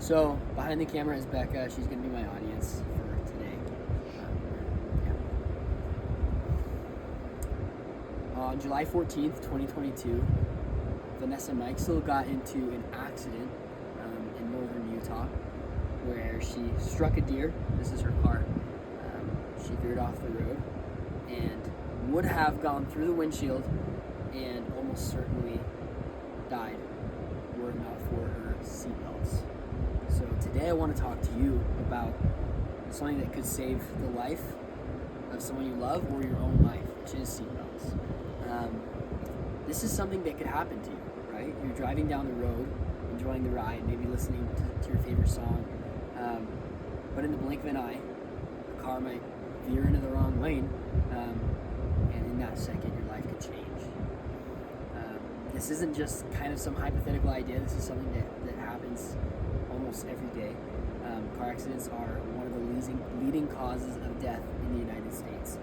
So behind the camera is Becca. She's going to be my audience for today. On July 14th, 2022, Vanessa Meixel got into an accident in northern Utah where she struck a deer. This is her car. She veered off the road and would have gone through the windshield and almost certainly died were it not for her seatbelts. So today I want to talk to you about something that could save the life of someone you love or your own life, which is seatbelts. This is something that could happen to you, right? You're driving down the road, enjoying the ride, maybe listening to your favorite song, but in the blink of an eye, a car might veer into the wrong lane, and in that second, your life could change. This isn't just kind of some hypothetical idea. This is something that happens almost every day. Car accidents are one of the leading causes of death in the United States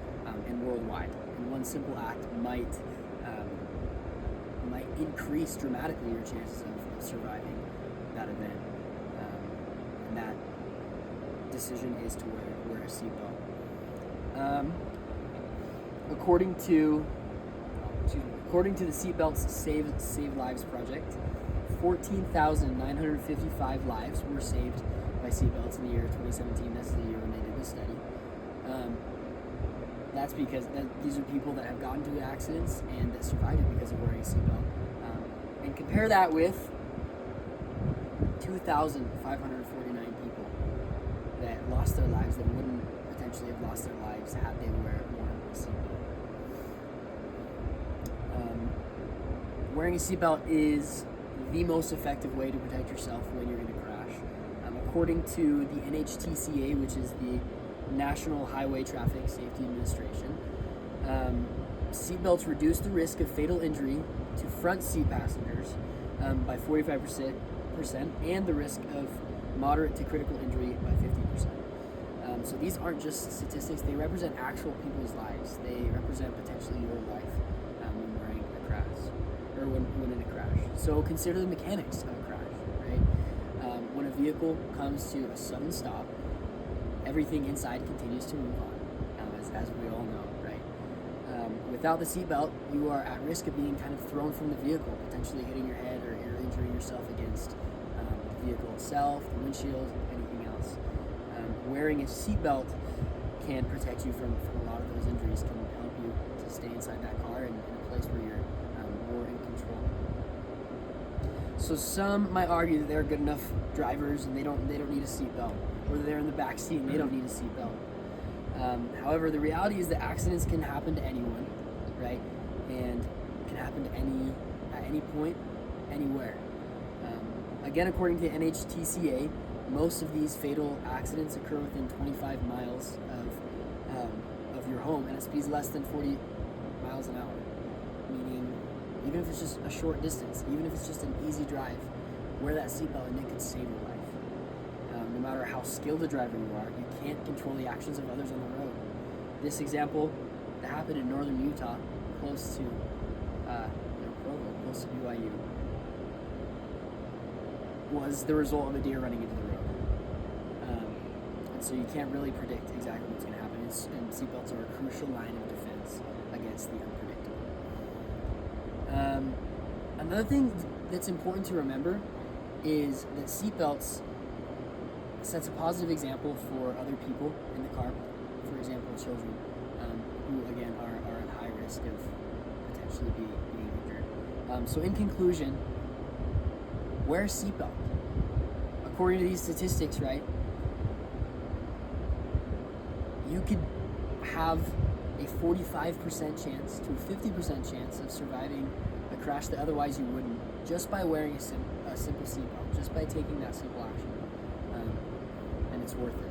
and worldwide. And one simple act might increase dramatically your chances of surviving that event. And that decision is to wear a seatbelt. According to the Seatbelts Save Lives Project, 14,955 lives were saved by seatbelts in the year 2017. That's the year when they did this study. That's because these are people that have gotten into accidents and that survived it because of wearing a seatbelt. And compare that with 2,549 people that lost their lives that wouldn't potentially have lost their lives had they worn a seatbelt. Wearing a seatbelt is the most effective way to protect yourself when you're going to crash. According to the NHTCA, which is the National Highway Traffic Safety Administration, seatbelts reduce the risk of fatal injury to front seat passengers by 45% and the risk of moderate to critical injury by 50%. So these aren't just statistics, they represent actual people's lives. They represent potentially your life when wearing a crash, or when in a crash. So consider the mechanics of a crash, right? When a vehicle comes to a sudden stop, everything inside continues to move on, as we all know, right? Without the seatbelt, you are at risk of being kind of thrown from the vehicle, potentially hitting your head or injuring yourself against the vehicle itself, the windshield, anything else. Wearing a seatbelt can protect you from a lot of those injuries, can help you to stay inside that car and in a place where you're more in control. So some might argue that they're good enough drivers and they don't need a seatbelt, or they're in the back seat and they don't need a seatbelt. However, the reality is that accidents can happen to anyone, right? And can happen to at any point, anywhere. Again, according to NHTCA, most of these fatal accidents occur within 25 miles of your home and at speeds less than 40 miles an hour. Meaning, even if it's just a short distance, even if it's just an easy drive, wear that seatbelt and it could save your life. No matter how skilled a driver you are, you can't control the actions of others on the road. This example that happened in northern Utah, close to Provo, close to BYU, was the result of a deer running into the road. And so you can't really predict exactly what's going to happen. And seatbelts are a crucial line of defense against the unpredictable. Another thing that's important to remember is that seatbelts sets a positive example for other people in the car, for example, children, who again are at high risk of potentially being injured. So in conclusion, wear a seatbelt. According to these statistics, right, you could have a 45% chance to a 50% chance of surviving a crash that otherwise you wouldn't, just by wearing a simple seatbelt, just by taking that simple action. And it's worth it.